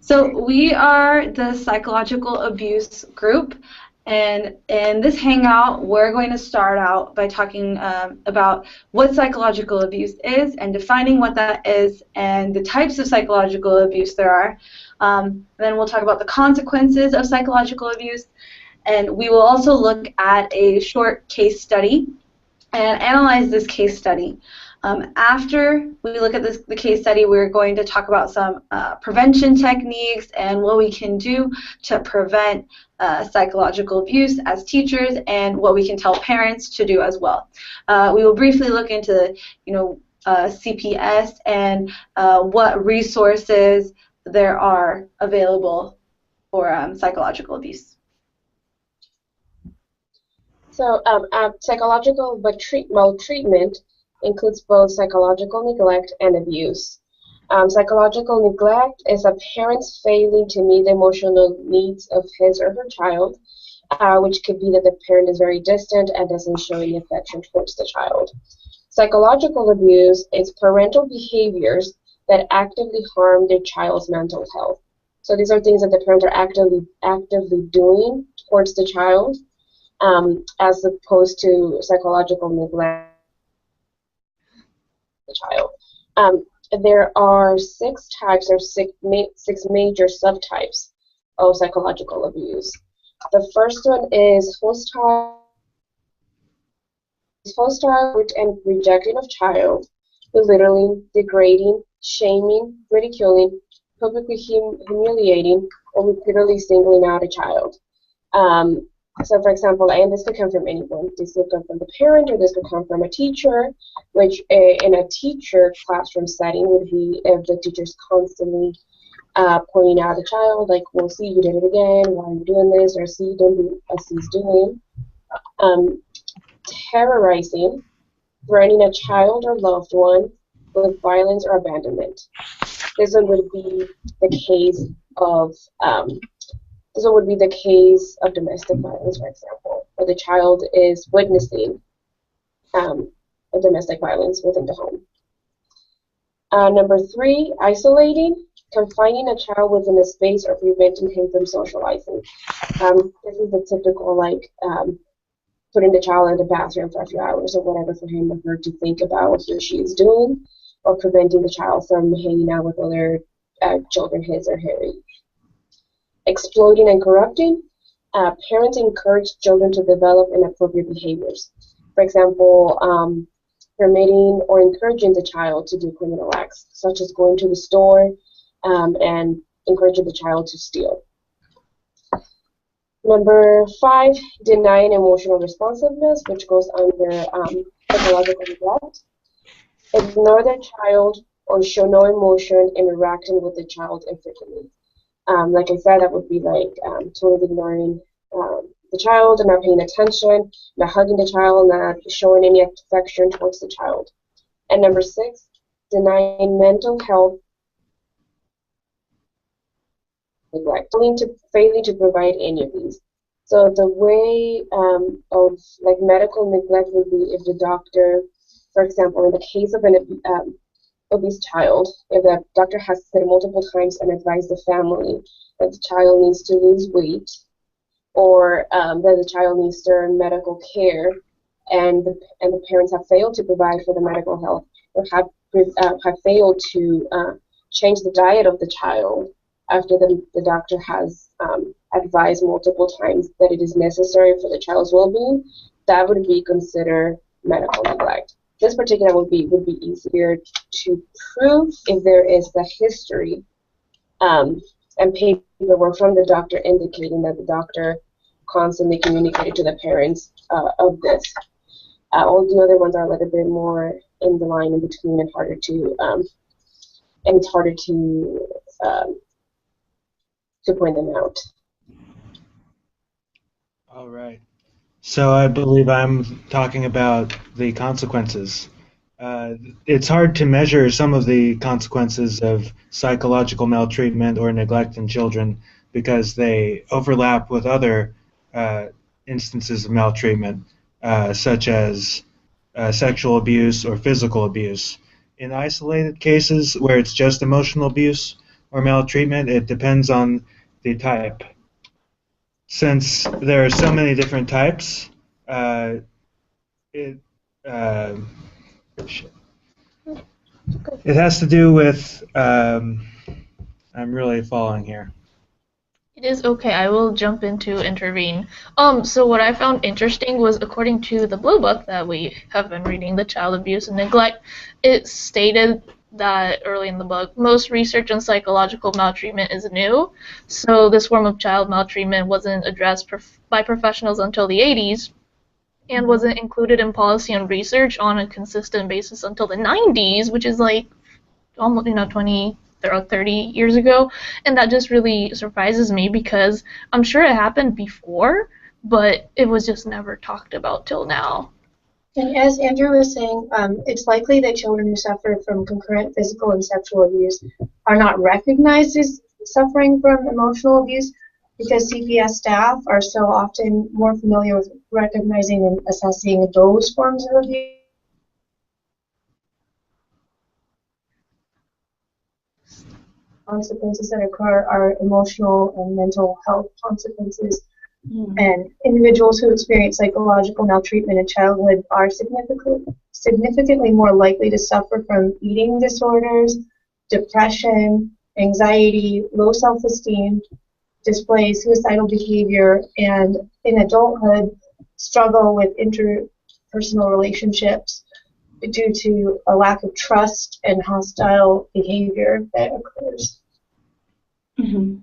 So we are the psychological abuse group, and in this hangout, we're going to start out by talking about what psychological abuse is and defining what that is and the types of psychological abuse there are. Then we'll talk about the consequences of psychological abuse, and we will also look at a short case study and analyze this case study. After we look at the case study, we're going to talk about some prevention techniques and what we can do to prevent psychological abuse as teachers and what we can tell parents to do as well. We will briefly look into, CPS and what resources there are available for psychological abuse. So psychological maltreatment includes both psychological neglect and abuse. Psychological neglect is a parent's failing to meet the emotional needs of his or her child, which could be that the parent is very distant and doesn't show any affection towards the child. Psychological abuse is parental behaviors that actively harm their child's mental health. So these are things that the parents are actively doing towards the child, as opposed to psychological neglect the child. There are six major subtypes of psychological abuse. The first one is hostile and rejecting of child, belittling, degrading, shaming, ridiculing, publicly humiliating, or repeatedly singling out a child. So, for example, and this could come from anyone. This could come from the parent, or this could come from a teacher, which in a teacher classroom setting would be if the teacher's constantly pointing out the child, like, well, see, you did it again, why are you doing this, or see, don't do as he's doing. Terrorizing, threatening a child or loved one with violence or abandonment. This one would be the case of domestic violence, for example, where the child is witnessing a domestic violence within the home. Number 3, isolating, confining a child within a space or preventing him from socializing. This is the typical, putting the child in the bathroom for a few hours or whatever for him or her to think about what he or she is doing, or preventing the child from hanging out with other children his or her age. Exploiting and corrupting, parents encourage children to develop inappropriate behaviors. For example, permitting or encouraging the child to do criminal acts, such as going to the store and encouraging the child to steal. Number 5, denying emotional responsiveness, which goes under psychological neglect. Ignore the child or show no emotion in interacting with the child infrequently. Like I said, that would be like totally ignoring the child and not paying attention, not hugging the child, not showing any affection towards the child. And number 6, denying mental health neglect, failing to provide any of these. So the way of medical neglect would be if the doctor, for example, in the case of an obese child, if the doctor has said multiple times and advised the family that the child needs to lose weight, or that the child needs certain medical care, and the parents have failed to provide for the medical health, or have failed to change the diet of the child after the doctor has advised multiple times that it is necessary for the child's well-being, that would be considered medical neglect. This particular would be easier to prove if there is the history and paperwork from the doctor indicating that the doctor constantly communicated to the parents of this. All the other ones are a little bit more in the line in between and harder to point them out. All right. So I believe I'm talking about the consequences. It's hard to measure some of the consequences of psychological maltreatment or neglect in children because they overlap with other instances of maltreatment, such as sexual abuse or physical abuse. In isolated cases where it's just emotional abuse, or maltreatment. It depends on the type. Since there are so many different types, it it has to do with. I'm really falling here. It is okay. I will jump in to intervene. So what I found interesting was, according to the Blue Book that we have been reading, The Child Abuse and Neglect, it stated that early in the book, most research on psychological maltreatment is new. So this form of child maltreatment wasn't addressed by professionals until the 80s and wasn't included in policy and research on a consistent basis until the 90s, which is like almost 20 or 30 years ago. And that just really surprises me because I'm sure it happened before, but it was just never talked about till now. And as Andrew was saying, it's likely that children who suffer from concurrent physical and sexual abuse are not recognized as suffering from emotional abuse because CPS staff are so often more familiar with recognizing and assessing those forms of abuse. Consequences that occur are emotional and mental health consequences. And individuals who experience psychological maltreatment in childhood are significantly more likely to suffer from eating disorders, depression, anxiety, low self-esteem, display suicidal behavior, and in adulthood struggle with interpersonal relationships due to a lack of trust and hostile behavior that occurs. Mm-hmm.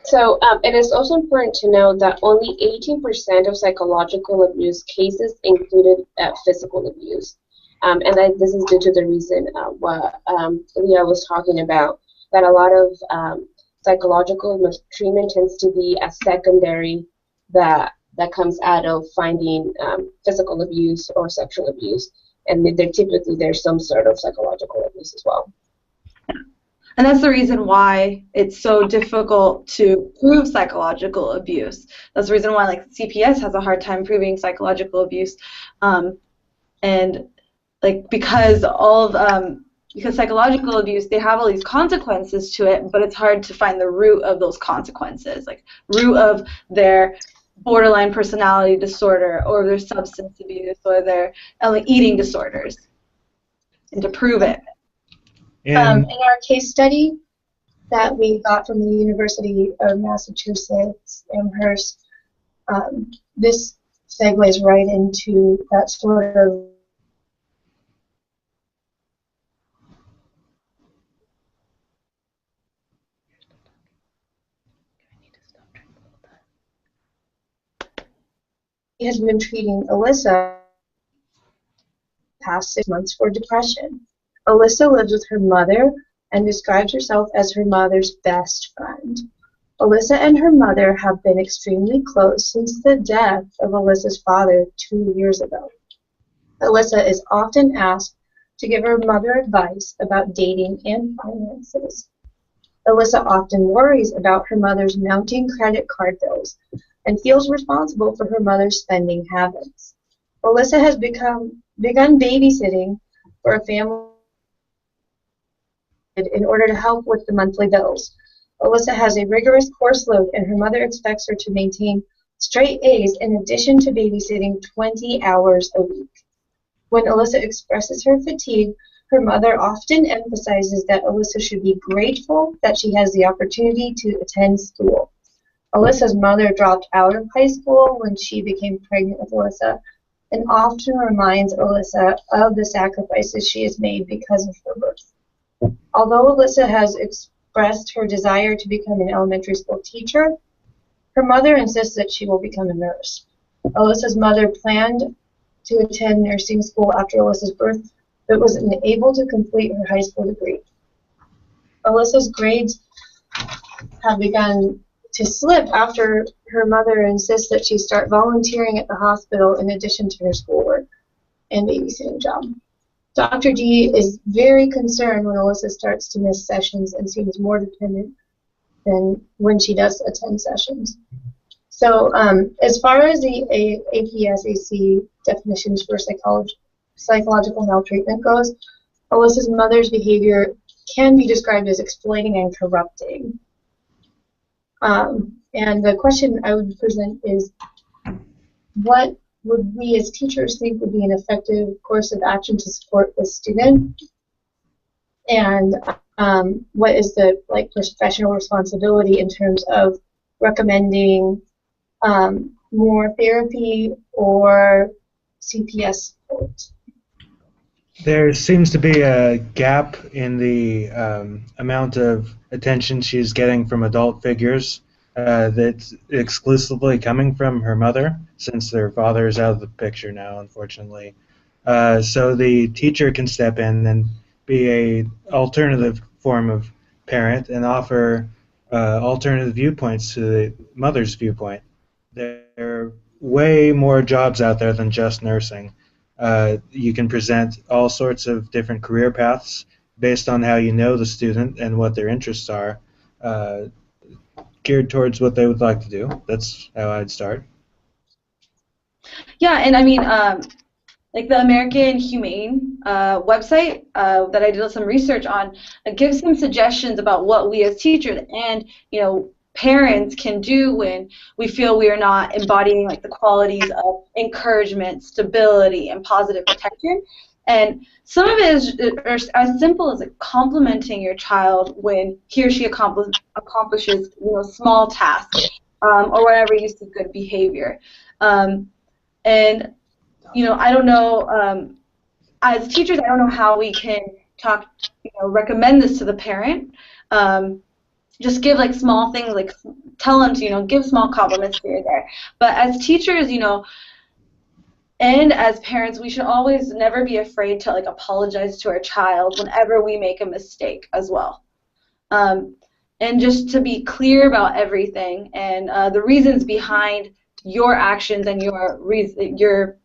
So it is also important to know that only 18% of psychological abuse cases included physical abuse. And this is due to the reason what Leah was talking about, that a lot of psychological mistreatment tends to be a secondary that comes out of finding physical abuse or sexual abuse. And there's some sort of psychological abuse as well. And that's the reason why it's so difficult to prove psychological abuse. That's the reason why, like, CPS has a hard time proving psychological abuse, and like because psychological abuse, they have all these consequences to it, but it's hard to find the root of those consequences, like root of their borderline personality disorder or their substance abuse or their eating disorders, and to prove it. In our case study that we got from the University of Massachusetts Amherst, this segues right into that sort of he has been treating Alyssa the past 6 months for depression. Alyssa lives with her mother and describes herself as her mother's best friend. Alyssa and her mother have been extremely close since the death of Alyssa's father 2 years ago. Alyssa is often asked to give her mother advice about dating and finances. Alyssa often worries about her mother's mounting credit card bills and feels responsible for her mother's spending habits. Alyssa has begun babysitting for a family in order to help with the monthly bills. Alyssa has a rigorous course load, and her mother expects her to maintain straight A's in addition to babysitting 20 hours a week. When Alyssa expresses her fatigue, her mother often emphasizes that Alyssa should be grateful that she has the opportunity to attend school. Alyssa's mother dropped out of high school when she became pregnant with Alyssa, and often reminds Alyssa of the sacrifices she has made because of her birth. Although Alyssa has expressed her desire to become an elementary school teacher, her mother insists that she will become a nurse. Alyssa's mother planned to attend nursing school after Alyssa's birth, but was unable to complete her high school degree. Alyssa's grades have begun to slip after her mother insists that she start volunteering at the hospital in addition to her schoolwork and babysitting job. Dr. D is very concerned when Alyssa starts to miss sessions and seems more dependent than when she does attend sessions. So as far as the APSAC definitions for psychological maltreatment goes, Alyssa's mother's behavior can be described as exploiting and corrupting. And the question I would present is, what would we as teachers think would be an effective course of action to support the student? And what is the professional responsibility in terms of recommending more therapy or CPS support? There seems to be a gap in the amount of attention she's getting from adult figures that's exclusively coming from her mother, since their father is out of the picture now, unfortunately. So the teacher can step in and be a alternative form of parent and offer alternative viewpoints to the mother's viewpoint. There are way more jobs out there than just nursing. You can present all sorts of different career paths based on how you know the student and what their interests are, geared towards what they would like to do. That's how I'd start. Yeah, and I mean, like the American Humane website that I did some research on gives some suggestions about what we as teachers and parents can do when we feel we are not embodying like the qualities of encouragement, stability, and positive protection. And some of it is as simple as like complimenting your child when he or she accomplishes small tasks or whatever you see good behavior. And I don't know, as teachers, I don't know how we can recommend this to the parent. Just give like small things, like tell them to give small compliments here and there. But as teachers, and as parents, we should always never be afraid to like apologize to our child whenever we make a mistake as well. And just to be clear about everything and the reasons behind your actions and your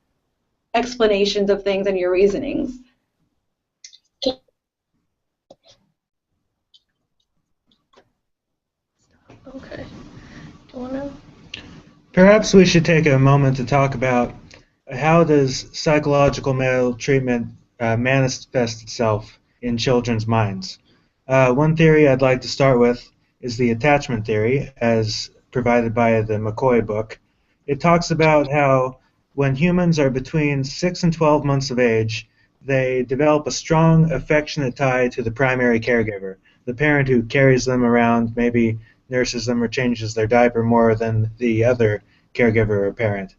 explanations of things and your reasonings. Okay. Do you want to? Perhaps we should take a moment to talk about how does psychological maltreatment manifest itself in children's minds. One theory I'd like to start with is the attachment theory, as provided by the McCoy book. It talks about how when humans are between 6 and 12 months of age, they develop a strong, affectionate tie to the primary caregiver, the parent who carries them around, maybe nurses them or changes their diaper more than the other caregiver or parent.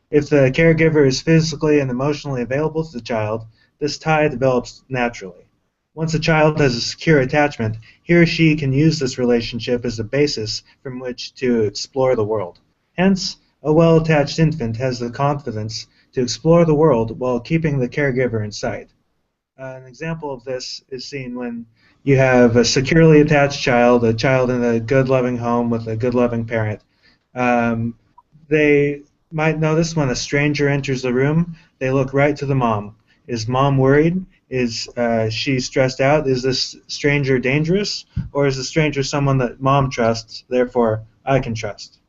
If the caregiver is physically and emotionally available to the child, this tie develops naturally. Once a child has a secure attachment, he or she can use this relationship as a basis from which to explore the world. Hence, a well-attached infant has the confidence to explore the world while keeping the caregiver in sight. An example of this is seen when you have a securely attached child, a child in a good, loving home with a good, loving parent. They might notice when a stranger enters the room, they look right to the mom. Is mom worried? Is she stressed out? Is this stranger dangerous? Or is the stranger someone that mom trusts, therefore I can trust?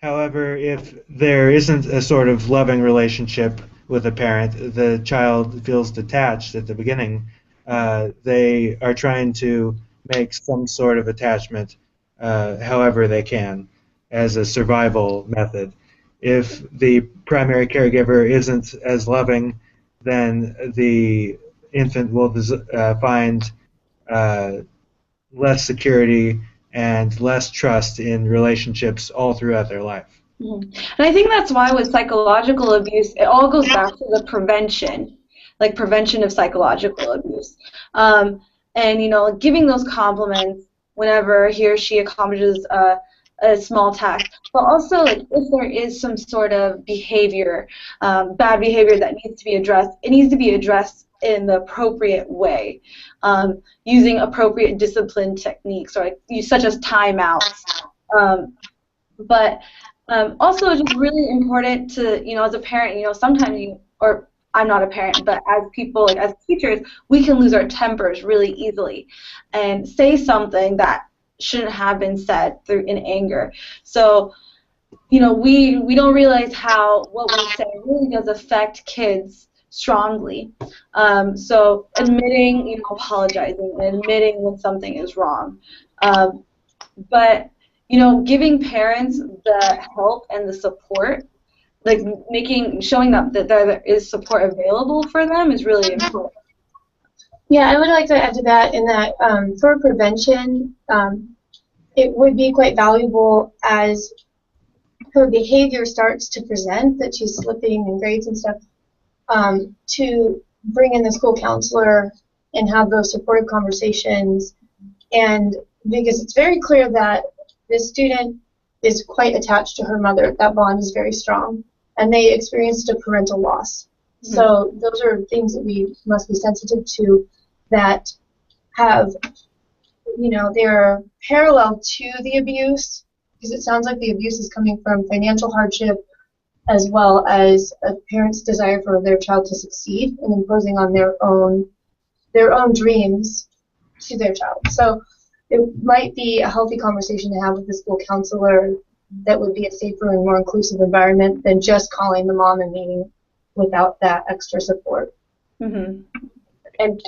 However, if there isn't a sort of loving relationship with a parent, the child feels detached at the beginning. They are trying to make some sort of attachment however they can as a survival method. If the primary caregiver isn't as loving, then the infant will find less security and less trust in relationships all throughout their life. Mm-hmm. And I think that's why with psychological abuse, it all goes back to the prevention, like prevention of psychological abuse. And, giving those compliments whenever he or she accomplishes a small task, but also like if there is some sort of behavior, bad behavior that needs to be addressed, it needs to be addressed in the appropriate way, using appropriate discipline techniques, or such as timeouts. But also, it's just really important to, as a parent, sometimes or I'm not a parent, but as people, like as teachers, we can lose our tempers really easily and say something that shouldn't have been said in anger. So, we don't realize how what we say really does affect kids strongly. So admitting, apologizing and admitting when something is wrong. But, giving parents the help and the support, like showing them that there is support available for them is really important. Yeah, I would like to add to that in that for prevention, it would be quite valuable as her behavior starts to present, that she's slipping in grades and stuff, to bring in the school counselor and have those supportive conversations. And because it's very clear that this student is quite attached to her mother, that bond is very strong, and they experienced a parental loss. Mm-hmm. So those are things that we must be sensitive to that have, they're parallel to the abuse, because it sounds like the abuse is coming from financial hardship as well as a parent's desire for their child to succeed and imposing on their own dreams to their child. So it might be a healthy conversation to have with the school counselor that would be a safer and more inclusive environment than just calling the mom and meeting without that extra support. Mm-hmm. And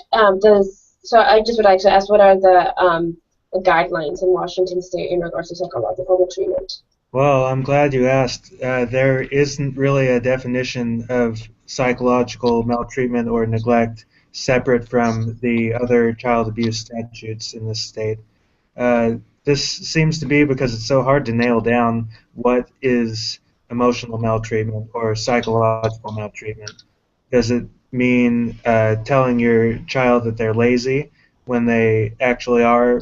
so I just would like to ask, what are the guidelines in Washington State in regards to psychological maltreatment? Well, I'm glad you asked. There isn't really a definition of psychological maltreatment or neglect separate from the other child abuse statutes in this state. This seems to be because it's so hard to nail down what is emotional maltreatment or psychological maltreatment. Does it mean telling your child that they're lazy when they actually are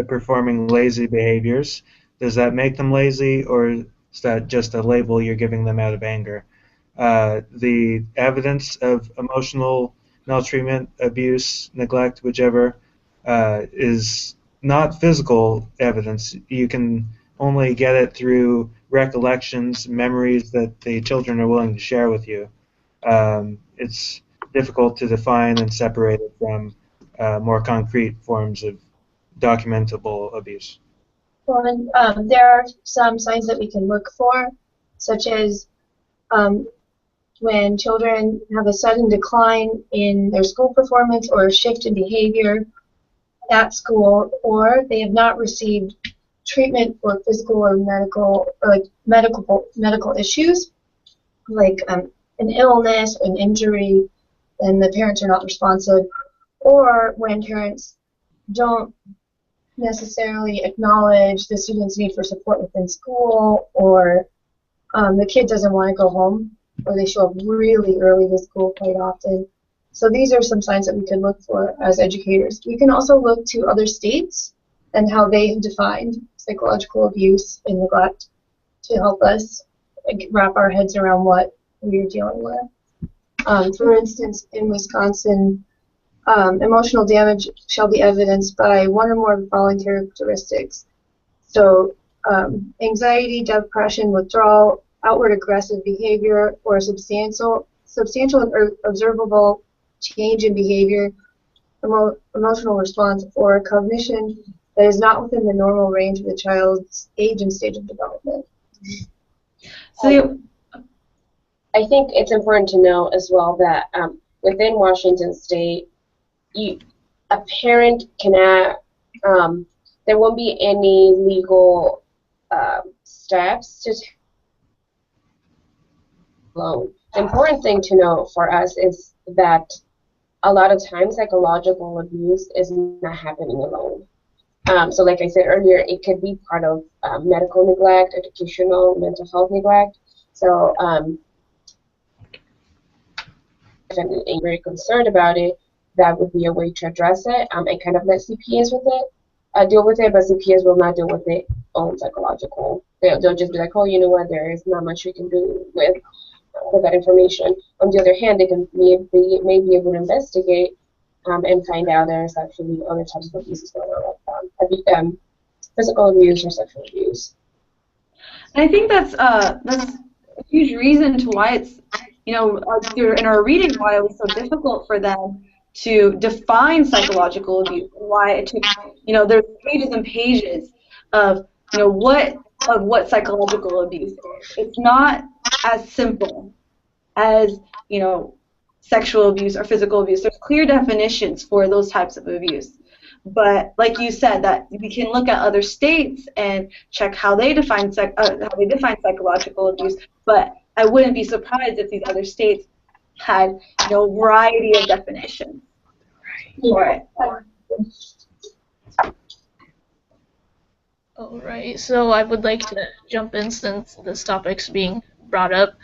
performing lazy behaviors? Does that make them lazy, or is that just a label you're giving them out of anger? The evidence of emotional maltreatment, abuse, neglect, whichever, is not physical evidence. You can only get it through recollections, memories that the children are willing to share with you. It's difficult to define and separate it from more concrete forms of documentable abuse. Well, and there are some signs that we can look for, such as when children have a sudden decline in their school performance or a shift in behavior at school, or they have not received treatment for physical or medical issues, like an illness, an injury, and the parents are not responsive, or when parents don't necessarily acknowledge the student's need for support within school, or the kid doesn't want to go home, or they show up really early to school quite often. So these are some signs that we can look for as educators. We can also look to other states and how they have defined psychological abuse and neglect to help us wrap our heads around what we're dealing with. For instance, in Wisconsin, emotional damage shall be evidenced by one or more of the following characteristics. So anxiety, depression, withdrawal, outward aggressive behavior, or substantial or observable change in behavior, emotional response, or cognition that is not within the normal range of the child's age and stage of development. So I think it's important to know as well that within Washington State, a parent cannot, there won't be any legal steps to take alone. The important thing to know for us is that a lot of times psychological abuse is not happening alone. So like I said earlier, it could be part of medical neglect, educational, mental health neglect. So if I'm very concerned about it, that would be a way to address it and kind of let CPS with it, deal with it, but CPS will not deal with it on psychological. They'll just be like, oh, you know what, there is not much we can do with that information. On the other hand, they can may be able to investigate and find out there's actually other types of abuses going on, like physical abuse or sexual abuse. And I think that's a huge reason to why it's, in our reading, why it was so difficult for them to define psychological abuse, and why it took, there's pages and pages of, what psychological abuse is. It's not as simple as, sexual abuse or physical abuse. There's clear definitions for those types of abuse. But like you said, that we can look at other states and check how they define psychological abuse. But I wouldn't be surprised if these other states had, a variety of definitions for it. All right, so I would like to jump in since this topic's being brought up.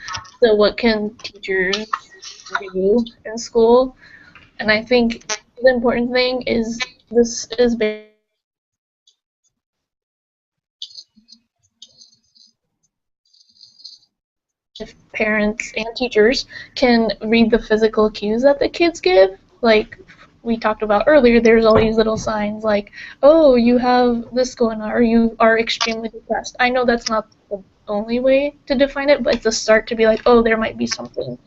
So what can teachers do in school? And I think the important thing is this is if parents and teachers can read the physical cues that the kids give. Like we talked about earlier, there's all these little signs like, oh, you have this going on, or you are extremely depressed. I know that's not the only way to define it, but it's a start to be like, oh, there might be something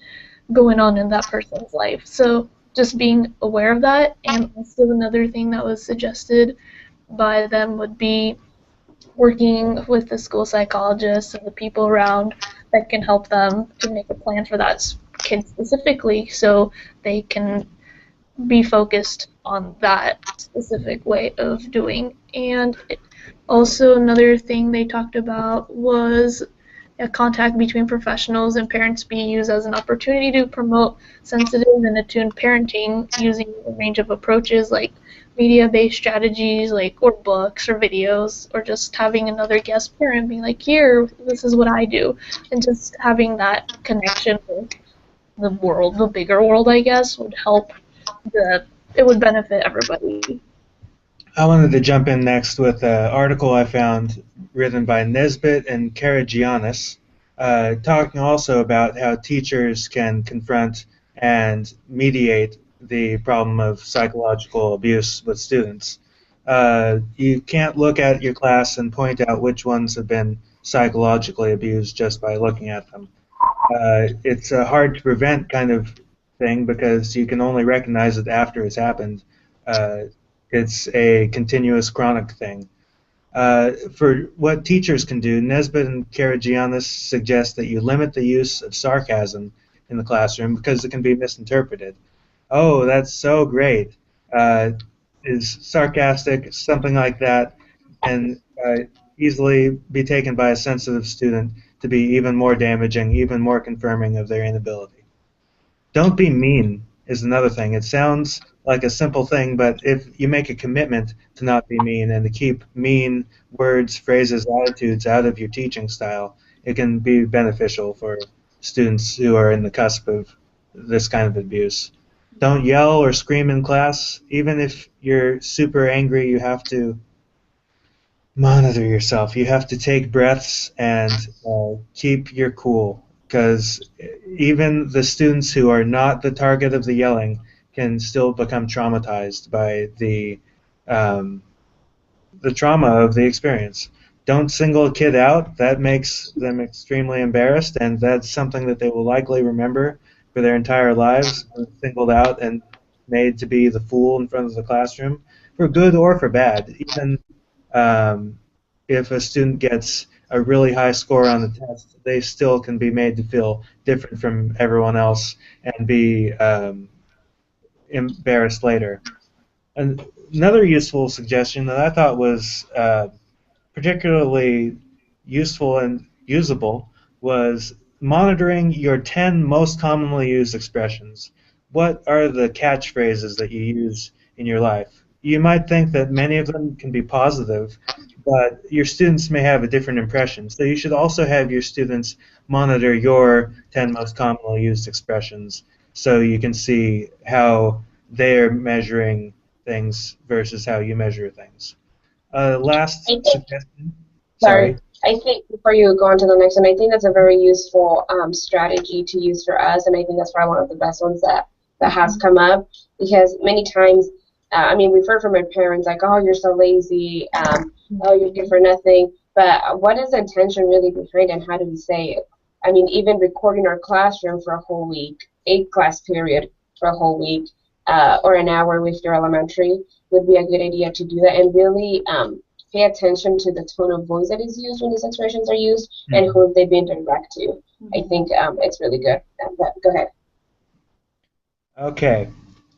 going on in that person's life. So just being aware of that. And also another thing that was suggested by them would be working with the school psychologists and the people around that can help them to make a plan for that kid specifically, so they can be focused on that specific way of doing. And also another thing they talked about was a contact between professionals and parents be used as an opportunity to promote sensitive and attuned parenting using a range of approaches like media-based strategies or books or videos, or just having another guest parent being like, here, this is what I do, and just having that connection with the world, the bigger world, I guess, would help. It would benefit everybody. I wanted to jump in next with an article I found written by Nesbitt and Karagiannis, talking also about how teachers can confront and mediate the problem of psychological abuse with students. You can't look at your class and point out which ones have been psychologically abused just by looking at them. It's a hard to prevent kind of thing because you can only recognize it after it's happened. It's a continuous chronic thing. For what teachers can do, Nesbitt and Karagiannis suggest that you limit the use of sarcasm in the classroom because it can be misinterpreted. Oh, that's so great, is sarcastic, something like that, and easily be taken by a sensitive student to be even more damaging, even more confirming of their inability. Don't be mean is another thing. It sounds like a simple thing, but if you make a commitment to not be mean and to keep mean words, phrases, attitudes out of your teaching style, it can be beneficial for students who are in the cusp of this kind of abuse. Don't yell or scream in class. Even if you're super angry, you have to monitor yourself. You have to take breaths and keep your cool, because even the students who are not the target of the yelling can still become traumatized by the trauma of the experience. Don't single a kid out. That makes them extremely embarrassed, and that's something that they will likely remember for their entire lives, singled out and made to be the fool in front of the classroom, for good or for bad. Even if a student gets a really high score on the test, they still can be made to feel different from everyone else and be embarrassed later. And another useful suggestion that I thought was particularly useful and usable was monitoring your 10 most commonly used expressions. What are the catchphrases that you use in your life? You might think that many of them can be positive, but your students may have a different impression. So you should also have your students monitor your 10 most commonly used expressions so you can see how they're measuring things versus how you measure things. Last suggestion. Sorry. I think before you go on to the next one, I think that's a very useful strategy to use for us, and I think that's probably one of the best ones that has come up, because many times, I mean, we've heard from our parents like, oh, you're so lazy, oh, you're good for nothing, but what is the intention really behind it, and how do we say it? I mean, even recording our classroom for a whole week, 8-class period for a whole week, or an hour with your elementary would be a good idea to do that, and really pay attention to the tone of voice that is used when these expressions are used and who they've been direct to. I think it's really good. But go ahead. Okay.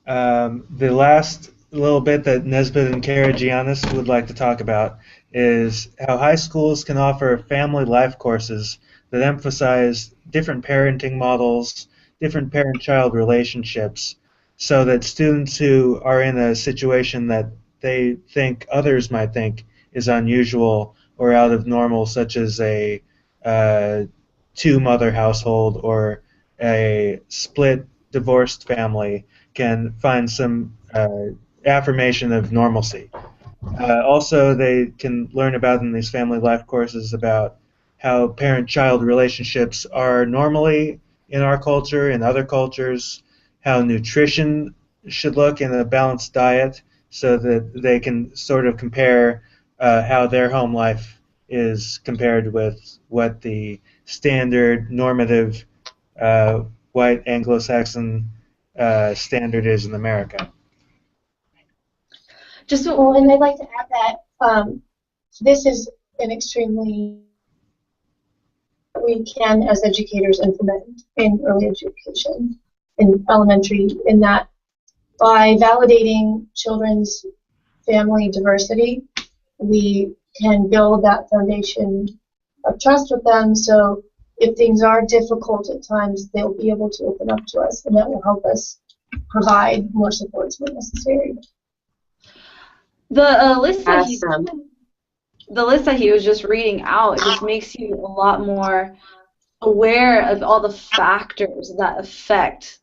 The last little bit that Nesbitt and Karagiannis would like to talk about is how high schools can offer family life courses that emphasize different parenting models, different parent-child relationships, so that students who are in a situation that they think others might think is unusual or out of normal, such as a uh, two-mother household or a split divorced family, can find some affirmation of normalcy. Also, they can learn about in these family life courses about how parent-child relationships are normally in our culture, in other cultures, how nutrition should look in a balanced diet, so that they can sort of compare how their home life is compared with what the standard normative uh, white Anglo-Saxon standard is in America. Just so, Well, and I'd like to add that this is an extremely we can as educators implement in early education, in elementary, in that by validating children's family diversity, we can build that foundation of trust with them. So if things are difficult at times, they'll be able to open up to us, and that will help us provide more supports when necessary. the list that Awesome. the list that he was just reading out, it just makes you a lot more aware of all the factors that affect,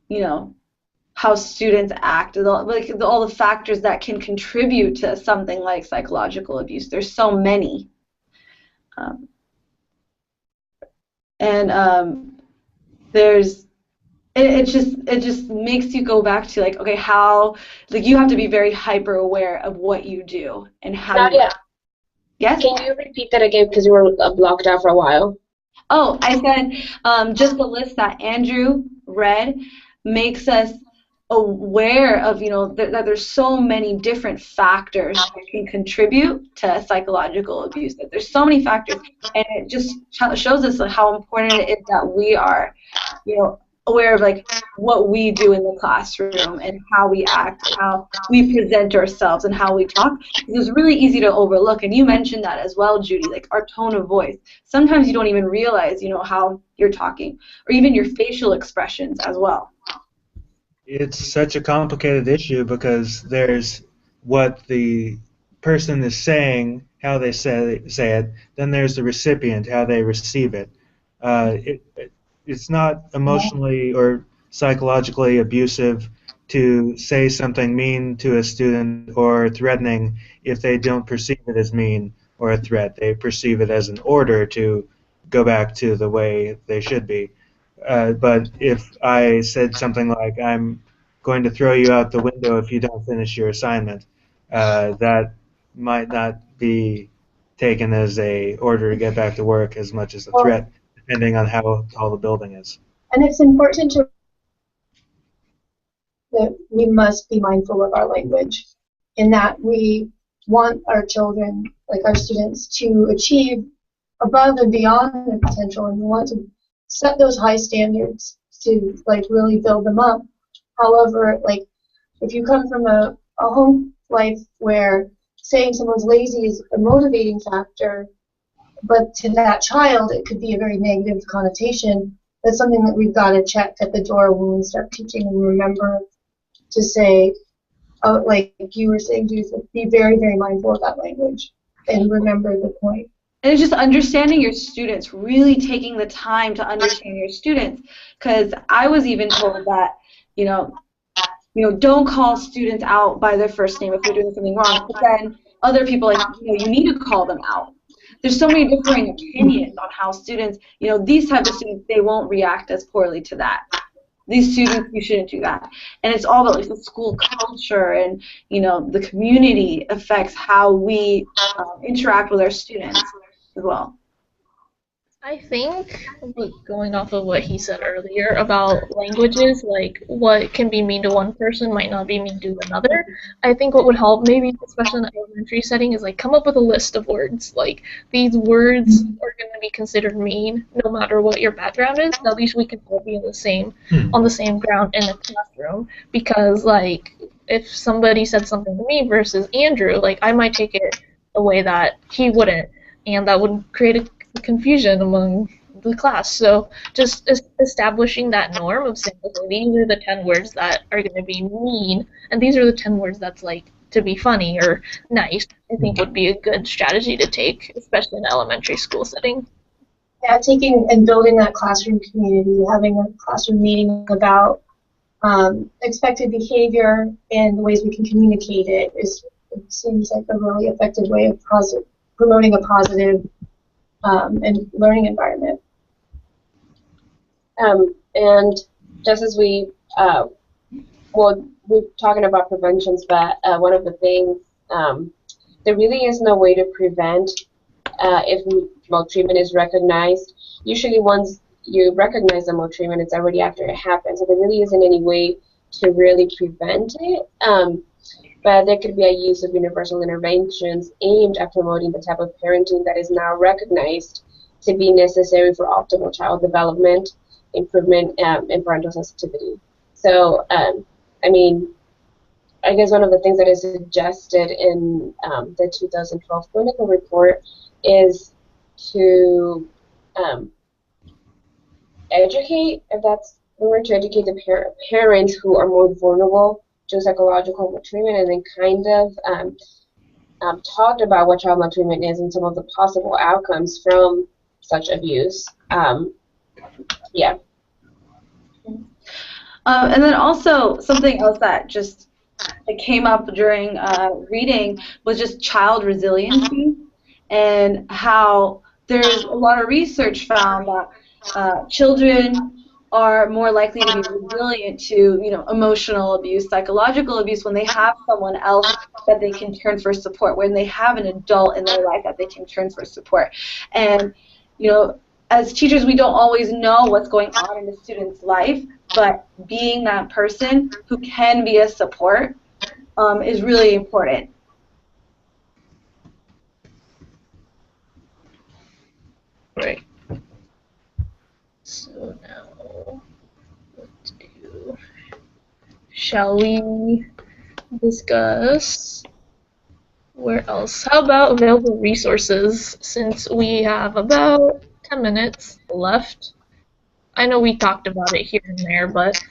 you know, how students act, and all the factors that can contribute to something like psychological abuse. There's so many. Um, and there's it just makes you go back to like, okay, how, like, you have to be very hyper aware of what you do and how you. Nadiyah, Yes? can you repeat that again because you were blocked out for a while? Oh, I said just the list that Andrew read makes us aware of, that there's so many different factors that can contribute to psychological abuse. That there's so many factors, and it just shows us how important it is that we are, aware of like what we do in the classroom and how we act, how we present ourselves, and how we talk. It's really easy to overlook, and you mentioned that as well, Judy. Like our tone of voice. Sometimes you don't even realize, how you're talking, or even your facial expressions as well. It's such a complicated issue because there's what the person is saying, how they say it, then there's the recipient, how they receive it. It's not emotionally or psychologically abusive to say something mean to a student or threatening if they don't perceive it as mean or a threat. They perceive it as an order to go back to the way they should be. But if I said something like, I'm going to throw you out the window if you don't finish your assignment, that might not be taken as a order to get back to work as much as a threat, depending on how tall the building is. And it's important that we must be mindful of our language, in that we want our children, like our students, to achieve above and beyond their potential, and we want to set those high standards to like really build them up. However, like if you come from a home life where saying someone's lazy is a motivating factor, but to that child it could be a very negative connotation, that's something that we've got to check at the door when we start teaching, and remember to say, like you were saying, Judith, be very, very mindful of that language and remember the point. And it's just understanding your students, really taking the time to understand your students, because I was even told that, don't call students out by their first name if they're doing something wrong, but then other people, like, you need to call them out. There's so many differing opinions on how students, these type of students, they won't react as poorly to that. These students, you shouldn't do that. And it's all about like the school culture, and the community affects how we interact with our students as well. I think, going off of what he said earlier about languages, like what can be mean to one person might not be mean to another. I think what would help, maybe especially in the elementary setting, is like come up with a list of words. Like these words are going to be considered mean, no matter what your background is. At least we can all be on the same ground in the classroom. Because like if somebody said something to me versus Andrew, like I might take it a way that he wouldn't, and that would create a confusion among the class. So just establishing that norm of saying, okay, these are the 10 words that are going to be mean, and these are the 10 words that's like to be funny or nice, I think would be a good strategy to take, especially in an elementary school setting. Yeah, taking and building that classroom community, having a classroom meeting about expected behavior and the ways we can communicate it seems like a really effective way of promoting a positive and learning environment. And just as we're talking about preventions, but one of the things, there really is no way to prevent if maltreatment is recognized. Usually once you recognize the maltreatment, it's already after it happens, so there really isn't any way to really prevent it. But there could be a use of universal interventions aimed at promoting the type of parenting that is now recognized to be necessary for optimal child development, improvement, and parental sensitivity. So, I mean, I guess one of the things that is suggested in the 2012 clinical report is to educate, if that's the word, to educate the parents who are more vulnerable to psychological maltreatment, and then kind of talked about what child maltreatment is and some of the possible outcomes from such abuse. Yeah. And then also something else that just came up during reading was just child resiliency, and how there's a lot of research found that children are more likely to be resilient to, emotional abuse, psychological abuse, when they have someone else that they can turn for support, when they have an adult in their life that they can turn for support. And, as teachers, we don't always know what's going on in the student's life, but being that person who can be a support is really important. Right. So now, shall we discuss where else? How about available resources, since we have about 10 minutes left? I know we talked about it here and there, but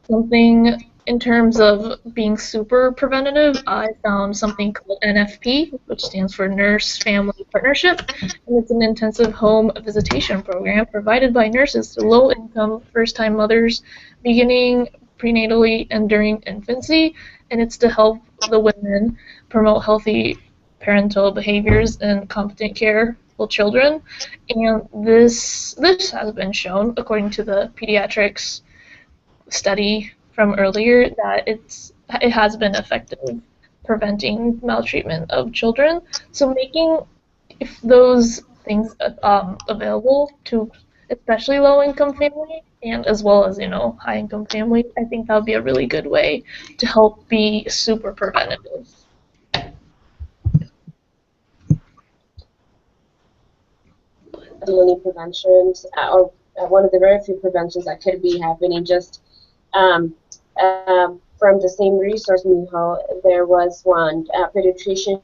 something in terms of being super preventative, I found something called NFP, which stands for Nurse Family Partnership, and it's an intensive home visitation program provided by nurses to low-income first-time mothers beginning prenatally and during infancy, and it's to help the women promote healthy parental behaviors and competent care for children. And this has been shown, according to the pediatrics study from earlier, that it has been effective preventing maltreatment of children. So making those things available to especially low-income families and as well as high-income families, I think that would be a really good way to help be super preventative. The only preventions, or one of the very few preventions that could be happening, just from the same resource, Miho, there was one, pediatrician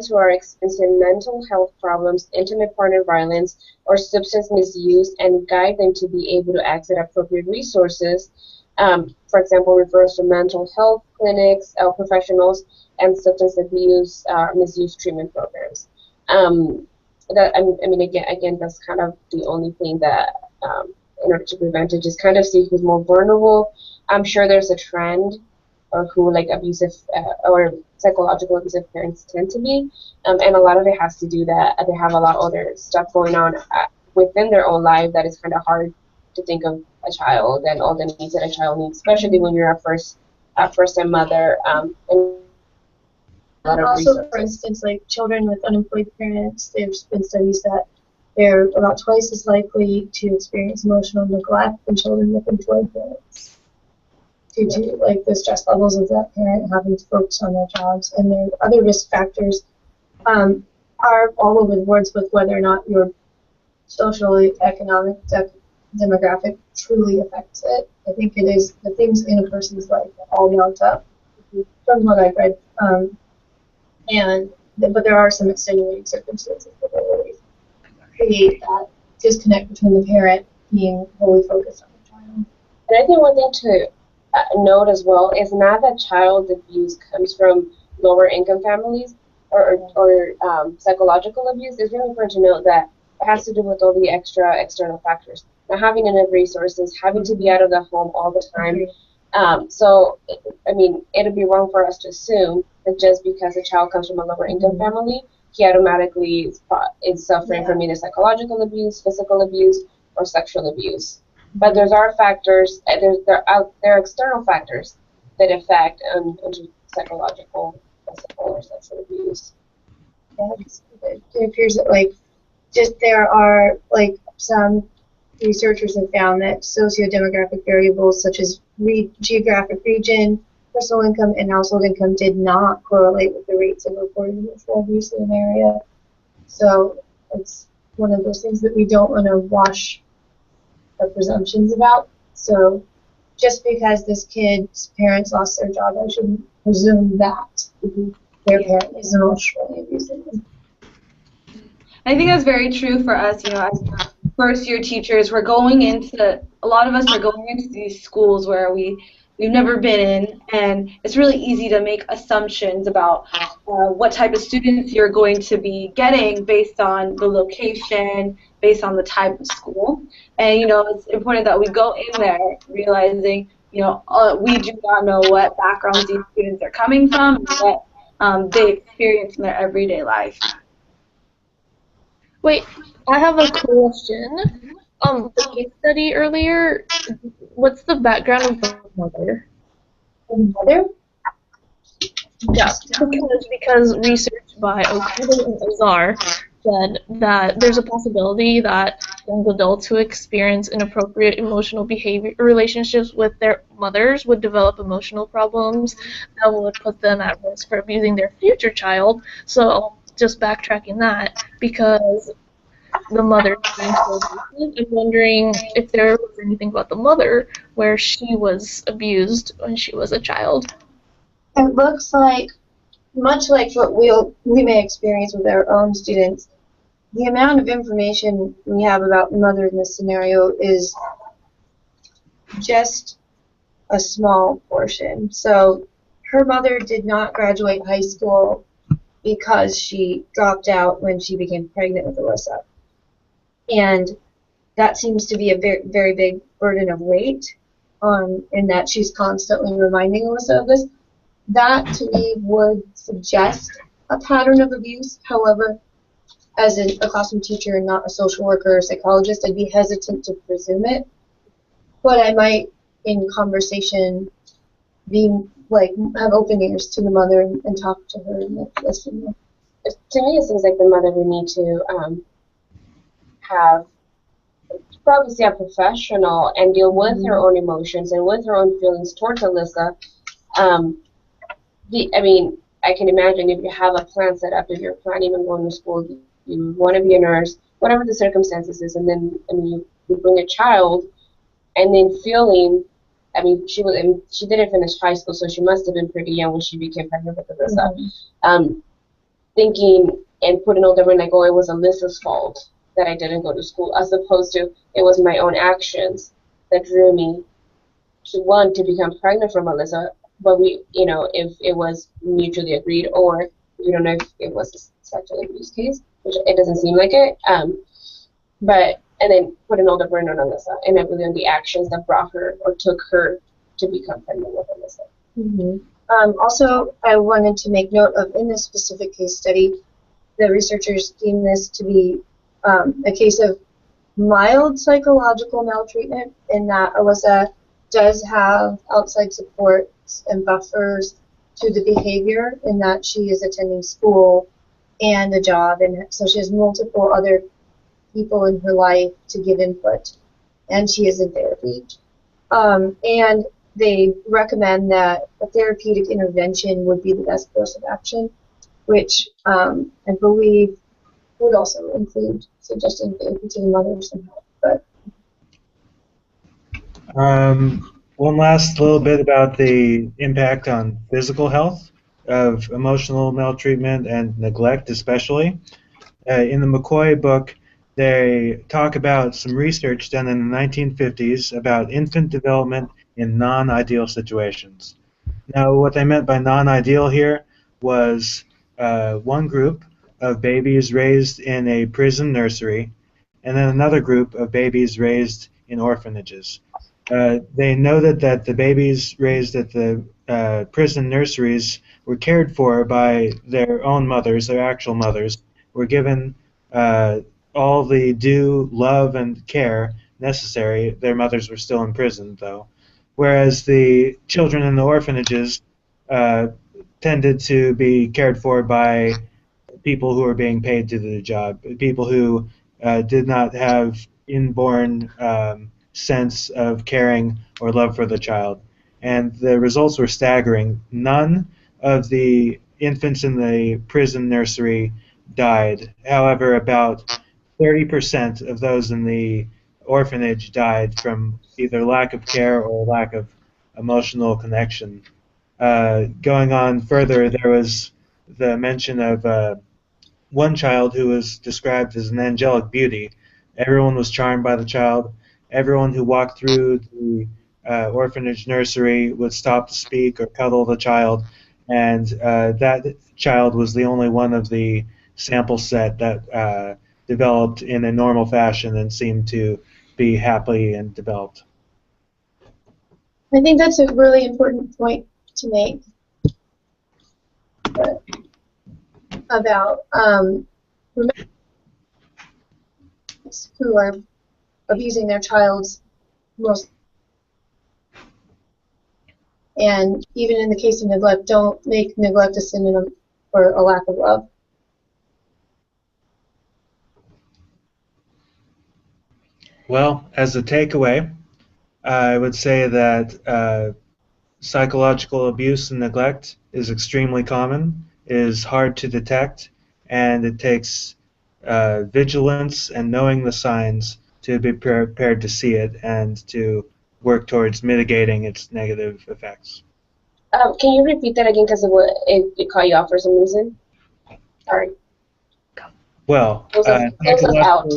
who are experiencing mental health problems, intimate partner violence, or substance misuse, and guide them to be able to access appropriate resources. For example, refers to mental health clinics, professionals, and substance abuse misuse treatment programs. Again, that's kind of the only thing that, in order to prevent it, just kind of see who's more vulnerable. I'm sure there's a trend of who abusive or psychological abusive parents tend to be, and a lot of it has to do that they have a lot of other stuff going on within their own life that is kind of hard to think of a child and all the needs that a child needs, especially when you're a first-time mother. And also, for instance, like children with unemployed parents, there's been studies that They're about twice as likely to experience emotional neglect than children with employed parents due to like the stress levels of that parent having to focus on their jobs. And their other risk factors are all over the boards with whether or not your social, economic, demographic truly affects it. I think it is the things in a person's life that all mount up from what I've read. But there are some extenuating circumstances that really create that disconnect between the parent being wholly focused on the child. And I think one thing to note as well is not that child abuse comes from lower income families or psychological abuse. It's really important to note that it has to do with all the extra external factors. Not having enough resources, having to be out of the home all the time. So, I mean, it'd be wrong for us to assume that just because a child comes from a lower income family, he automatically is suffering from either psychological abuse, physical abuse, or sexual abuse. But there are factors, there are external factors that affect psychological, physical, or sexual abuse. Yeah, it appears that there are some researchers have found that socio-demographic variables such as geographic region, personal income, and household income did not correlate with the rates of reported emotional abuse in an area. So it's one of those things that we don't want to wash our presumptions about. So just because this kid's parents lost their job, I shouldn't presume that their parent is emotionally abusing them. I think that's very true for us, as first-year teachers. A lot of us are going into these schools where we've never been in, and it's really easy to make assumptions about what type of students you're going to be getting based on the location, based on the type of school. And, it's important that we go in there realizing, we do not know what backgrounds these students are coming from and what they experience in their everyday life. Wait, I have a question. The case study earlier, what's the background of the mother? Mother? Yeah, because research by Okada and Azar said that there's a possibility that young adults who experience inappropriate emotional behavior relationships with their mothers would develop emotional problems that would put them at risk for abusing their future child. So just backtracking that, because the mother is being so abusive, I'm wondering if there was anything about the mother where she was abused when she was a child. It looks like, much like what we may experience with our own students, the amount of information we have about the mother in this scenario is just a small portion. So her mother did not graduate high school because she dropped out when she became pregnant with Alyssa. And that seems to be a very, very big burden of weight in that she's constantly reminding Alyssa of this. That, to me, would suggest a pattern of abuse. However, as a classroom teacher and not a social worker or psychologist, I'd be hesitant to presume it. But I might, in conversation, have open ears to the mother and talk to her and listen. To me, it seems like the mother would need to probably see a professional and deal with her own emotions and with her own feelings towards Alyssa. I can imagine if you have a plan set up, if you're planning on going to school, you want to be a nurse, whatever the circumstances is, and then you bring a child, and then feeling, she didn't finish high school, so she must have been pretty young when she became pregnant with Alyssa. Thinking and putting all the blame like, it was Alyssa's fault that I didn't go to school, as opposed to it was my own actions that drew me to want to become pregnant from Alyssa. But if it was mutually agreed, or we don't know if it was a sexual abuse case, which it doesn't seem like it. And then putting all the burden on Alyssa, and not really on the actions that brought her or took her to become pregnant with Alyssa. Also, I wanted to make note of, in this specific case study, the researchers deem this to be a case of mild psychological maltreatment, in that Alyssa does have outside support and buffers to the behavior, in that she is attending school and a job, and so she has multiple other people in her life to give input, and she is in therapy. And they recommend that a therapeutic intervention would be the best course of action, which I believe would also include suggesting therapy to the mother for some help. But One last little bit about the impact on physical health of emotional maltreatment and neglect, especially. In the McCoy book, they talk about some research done in the 1950s about infant development in non-ideal situations. Now, what they meant by non-ideal here was one group of babies raised in a prison nursery, and then another group of babies raised in orphanages. They noted that the babies raised at the prison nurseries were cared for by their own mothers, their actual mothers, were given uh, all the due love and care necessary. Their mothers were still in prison, though. Whereas the children in the orphanages uh, tended to be cared for by people who were being paid to do the job, people who did not have inborn sense of caring or love for the child. And the results were staggering. None of the infants in the prison nursery died. However, about 30% of those in the orphanage died from either lack of care or lack of emotional connection. Going on further, there was the mention of one child who was described as an angelic beauty. Everyone was charmed by the child. Everyone who walked through the orphanage nursery would stop to speak or cuddle the child, and that child was the only one of the sample set that developed in a normal fashion and seemed to be happy and developed. I think that's a really important point to make about who are abusing their child's most, and even in the case of neglect, don't make neglect a synonym for a lack of love. Well, as a takeaway, I would say that psychological abuse and neglect is extremely common, is hard to detect, and it takes vigilance and knowing the signs to be prepared to see it and to work towards mitigating its negative effects. Can you repeat that again because it caught you off for some reason? Sorry. Well, Close us out.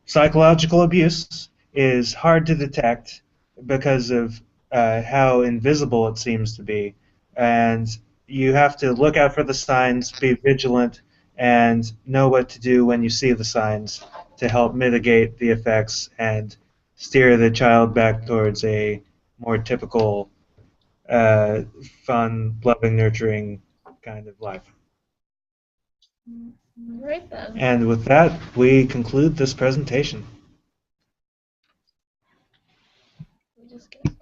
psychological abuse is hard to detect because of how invisible it seems to be, and you have to look out for the signs, be vigilant, and know what to do when you see the signs to help mitigate the effects and steer the child back towards a more typical, fun, loving, nurturing kind of life. Right then. And with that, we conclude this presentation. We just get